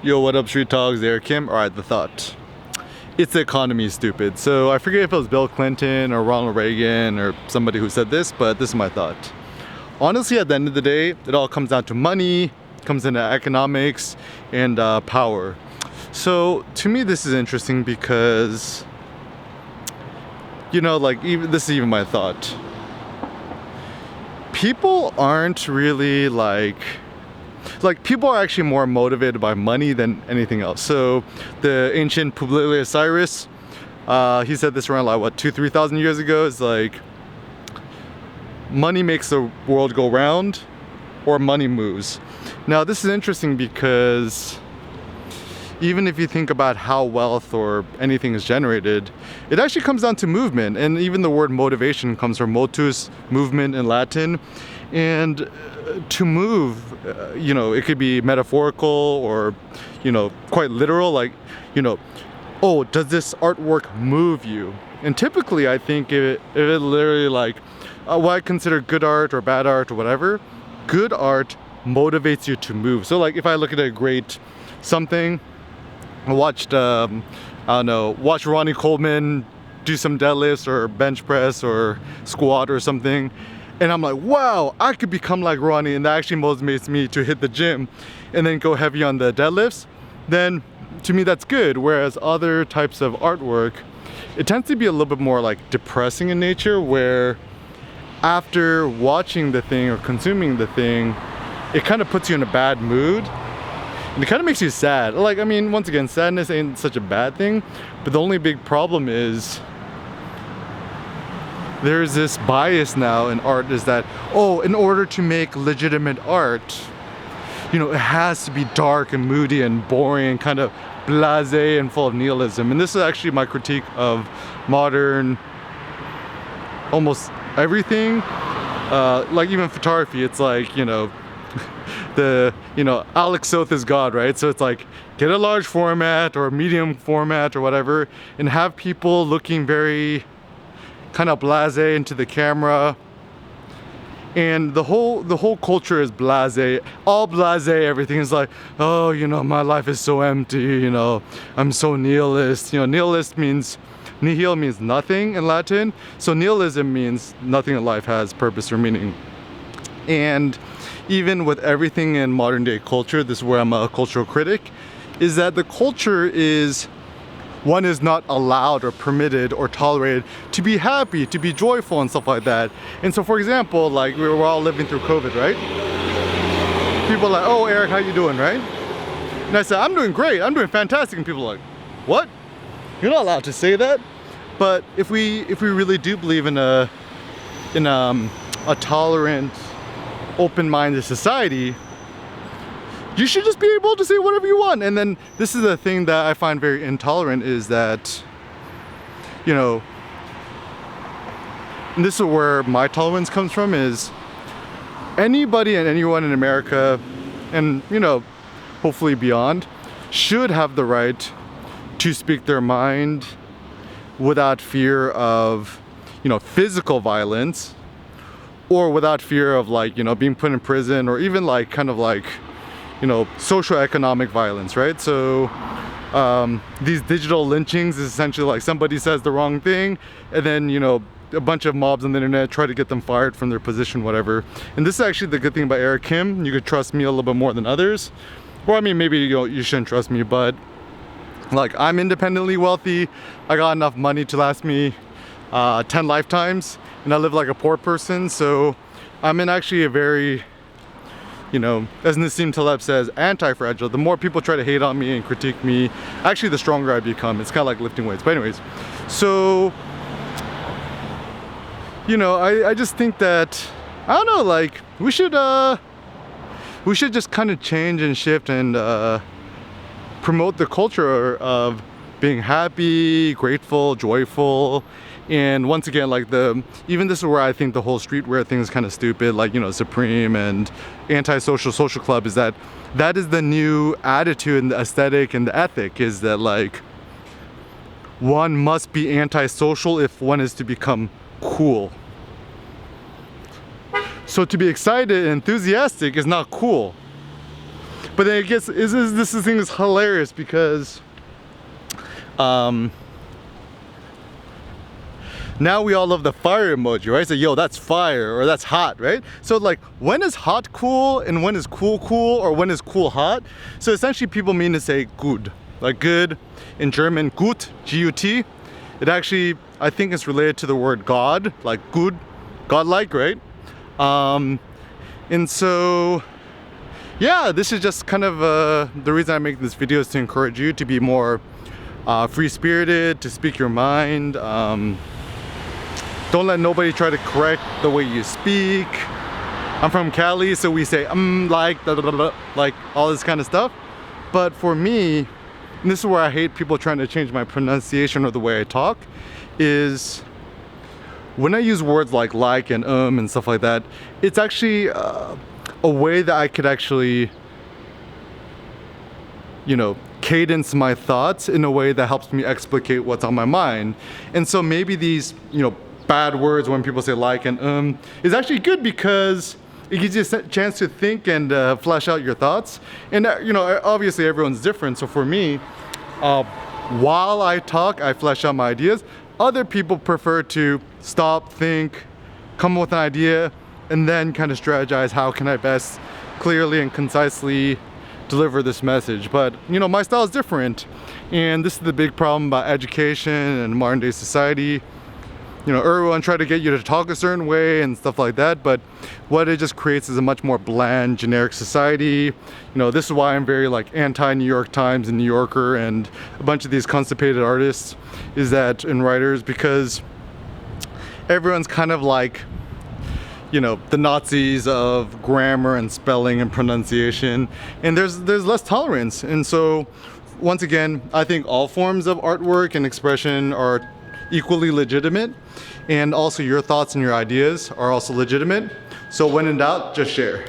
Yo, what up, Street Talks? There, Kim. Alright, the thought. It's the economy, stupid. So I forget if it was Bill Clinton or Ronald Reagan or somebody who said this, but this is my thought. Honestly, at the end of the day, it all comes down to money, comes into economics, and power. So to me, this is interesting because, you know, like, this is even my thought. People aren't really like people are actually more motivated by money than anything else. So the ancient Publius Cyrus, he said this around like what, 2,000-3,000 years ago. It's like, money makes the world go round, or money moves. Now this is interesting because even if you think about how wealth or anything is generated, it actually comes down to movement. And even the word motivation comes from motus, movement in Latin. And to move, you know, it could be metaphorical or, you know, quite literal, like, you know, oh, does this artwork move you? And typically I think if it literally like, what I consider good art or bad art or whatever, good art motivates you to move. So like if I look at a great something, I watched, I don't know, watch Ronnie Coleman do some deadlifts or bench press or squat or something, and I'm like, wow, I could become like Ronnie, and that actually motivates me to hit the gym and then go heavy on the deadlifts, then to me that's good. Whereas other types of artwork, it tends to be a little bit more like depressing in nature, where after watching the thing or consuming the thing, it kind of puts you in a bad mood. And it kind of makes you sad. Like, I mean, once again, sadness ain't such a bad thing, but the only big problem is there's this bias now in art, is that, oh, in order to make legitimate art, you know, it has to be dark and moody and boring and kind of blasé and full of nihilism. And this is actually my critique of modern, almost everything. Like even photography, it's like, you know, Alex Soth is God, right? So it's like, get a large format or a medium format or whatever, and have people looking very kind of blasé into the camera. And the whole culture is blasé, all blasé. Everything is like, oh, you know, my life is so empty, you know, I'm so nihilist. You know, nihilist means, nihil means nothing in Latin, so nihilism means nothing in life has purpose or meaning. And even with everything in modern day culture, this is where I'm a cultural critic, is that the culture is, one is not allowed or permitted or tolerated to be happy, to be joyful and stuff like that. And so for example, like we were all living through COVID, right? People are like, oh, Eric, how you doing, right? And I said, I'm doing great, I'm doing fantastic. And people are like, what? You're not allowed to say that. But if we really do believe in a tolerant, open-minded society, you should just be able to say whatever you want. And then this is the thing that I find very intolerant, is that, you know, and this is where my tolerance comes from, is anybody and anyone in America, and, you know, hopefully beyond, should have the right to speak their mind without fear of, you know, physical violence, or without fear of, like, you know, being put in prison, or even like kind of like, you know, social economic violence, right? So these digital lynchings is essentially like somebody says the wrong thing, and then, you know, a bunch of mobs on the internet try to get them fired from their position, whatever. And this is actually the good thing about Eric Kim. You could trust me a little bit more than others. Or I mean, maybe, you know, you shouldn't trust me, but like, I'm independently wealthy. I got enough money to last me 10 lifetimes, and I live like a poor person. So I'm in actually a very, you know, as Nassim Taleb says, anti-fragile. The more people try to hate on me and critique me, actually the stronger I become. It's kind of like lifting weights. But anyways, so, you know, I just think that, I don't know, like, we should just kind of change and shift and promote the culture of being happy, grateful, joyful. And once again, like, even this is where I think the whole streetwear thing is kind of stupid, like, you know, Supreme and anti-social social club, is that is the new attitude and the aesthetic and the ethic, is that, like, one must be anti-social if one is to become cool. So to be excited and enthusiastic is not cool. But then it gets, this thing is hilarious because now we all love the fire emoji, right? So yo, that's fire, or that's hot, right? So like, when is hot cool, and when is cool cool, or when is cool hot? So essentially people mean to say good, like good in German, gut, G-U-T. It actually, I think it's related to the word God, like good, godlike, right? And so, yeah, this is just kind of the reason I make this video, is to encourage you to be more free-spirited, to speak your mind. Don't let nobody try to correct the way you speak. I'm from Cali, so we say like, blah, blah, blah, like all this kind of stuff. But for me, and this is where I hate people trying to change my pronunciation or the way I talk, is when I use words like and stuff like that, it's actually a way that I could actually, you know, cadence my thoughts in a way that helps me explicate what's on my mind. And so maybe these, you know, bad words when people say and is actually good, because it gives you a chance to think and flesh out your thoughts. And you know, obviously everyone's different. So for me, while I talk, I flesh out my ideas. Other people prefer to stop, think, come up with an idea, and then kind of strategize, how can I best clearly and concisely deliver this message. But you know, my style is different, and this is the big problem about education and modern day society. You know, everyone try to get you to talk a certain way and stuff like that, but what it just creates is a much more bland, generic society. You know, this is why I'm very like anti-New York Times and New Yorker and a bunch of these constipated artists and writers, because everyone's kind of like, you know, the Nazis of grammar and spelling and pronunciation, and there's less tolerance. And so once again, I think all forms of artwork and expression are equally legitimate, and also your thoughts and your ideas are also legitimate. So when in doubt, just share.